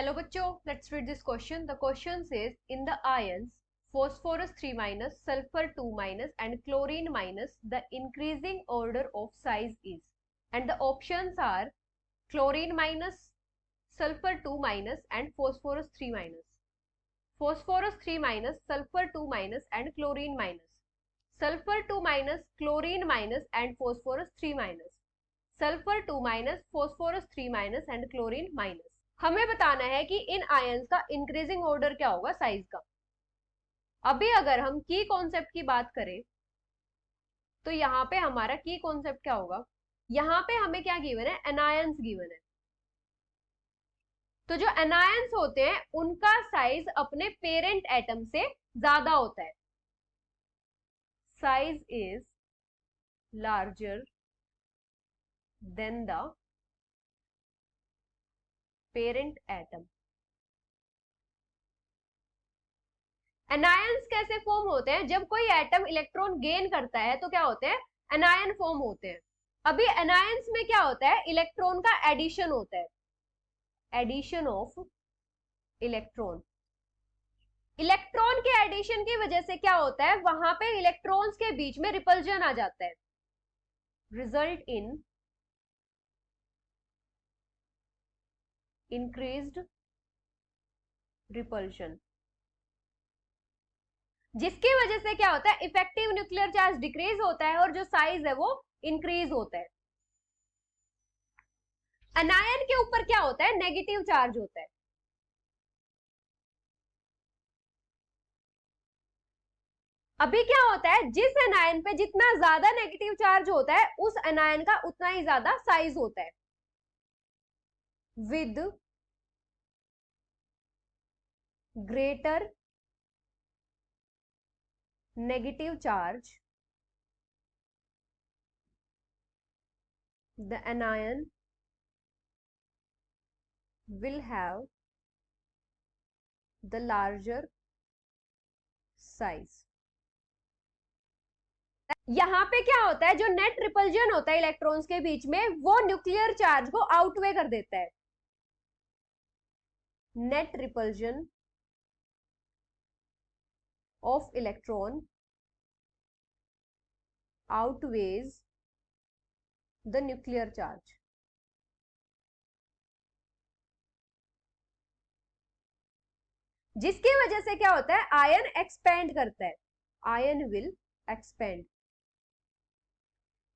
Hello बच्चों, let's read this question. The question says in the ions phosphorus 3 minus, sulfur 2 minus and chlorine minus, the increasing order of size is, and the options are chlorine minus, sulfur 2 minus and phosphorus 3 minus. Phosphorus 3 minus, sulfur 2 minus and chlorine minus. Sulfur 2 minus, chlorine minus and phosphorus 3 minus. Sulfur 2 minus, phosphorus 3 minus and chlorine minus. हमें बताना है कि इन ions का increasing order क्या होगा size का। अभी अगर हम की कॉन्सेप्ट की बात करें तो यहाँ पे हमारा की कॉन्सेप्ट क्या होगा, यहाँ पे हमें क्या गिवन है, एनायंस गिवन है। तो जो एनायंस होते हैं उनका साइज अपने पेरेंट एटम से ज्यादा होता है। Size is larger than the parent atom. Anions कैसे फॉर्म होते हैं, जब कोई एटम इलेक्ट्रॉन गेन करता है तो क्या होते हैं, एनायन फॉर्म होते हैं। अभी एनायंस में क्या होता है, इलेक्ट्रॉन का एडिशन होता है, एडिशन ऑफ इलेक्ट्रॉन। इलेक्ट्रॉन के एडिशन की वजह से क्या होता है, वहां पे इलेक्ट्रॉन्स के बीच में रिपल्जन आ जाता है, रिजल्ट इन इंक्रीज्ड रिपल्शन, जिसकी वजह से क्या होता है, इफेक्टिव न्यूक्लियर चार्ज डिक्रीज होता है और जो साइज है वो इंक्रीज होता है। अनायन के ऊपर क्या होता है, नेगेटिव चार्ज होता है। अभी क्या होता है, जिस अनायन पे जितना ज्यादा नेगेटिव चार्ज होता है उस अनायन का उतना ही ज्यादा साइज होता है। With greater negative charge the anion will have the larger size। यहां पे क्या होता है, जो नेट रिपल्जन होता है इलेक्ट्रॉन्स के बीच में वो न्यूक्लियर चार्ज को आउटवे कर देता है। Net repulsion of electron outweighs the nuclear charge। जिसकी वजह से क्या होता है, आयन एक्सपेंड करता है, आयन विल एक्सपेंड।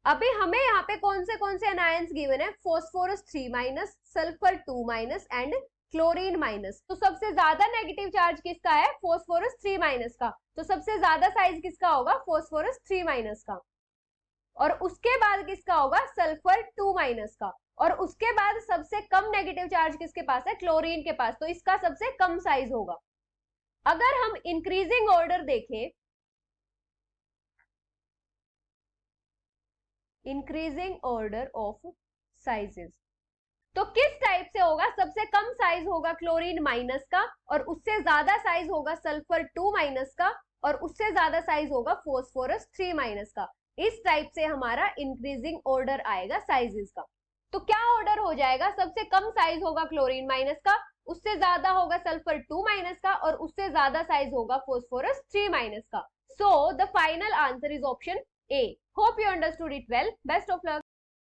अभी हमें यहाँ पे कौन से एनायंस गिवन है, phosphorus 3 minus, sulphur 2 minus and chlorine minus. तो सबसे ज्यादा नेगेटिव चार्ज किसका है, फॉस्फोरस 3 माइनस का। तो सबसे ज्यादा साइज किसका होगा, फॉस्फोरस 3 माइनस का। और उसके बाद किसका होगा, सल्फर 2 माइनस का। और उसके बाद सबसे कम नेगेटिव चार्ज किसके पास है, क्लोरीन के पास। तो इसका सबसे कम साइज होगा। अगर हम इंक्रीजिंग ऑर्डर देखें, इंक्रीजिंग ऑर्डर ऑफ साइजेस, तो किस टाइप से होगा, सबसे कम साइज होगा क्लोरीन माइनस का और उससे ज्यादा साइज होगा सल्फर 2 माइनस का और उससे ज्यादा साइज होगा फॉस्फोरस 3 माइनस का। इस टाइप से हमारा इंक्रीजिंग ऑर्डर आएगा साइजेस का। तो क्या ऑर्डर हो जाएगा, सबसे कम साइज होगा क्लोरीन माइनस का, उससे ज्यादा होगा सल्फर 2 माइनस का और उससे ज्यादा साइज होगा फॉस्फोरस 3 माइनस का। So the final answer is option A. Hope you understood it well. Best of luck.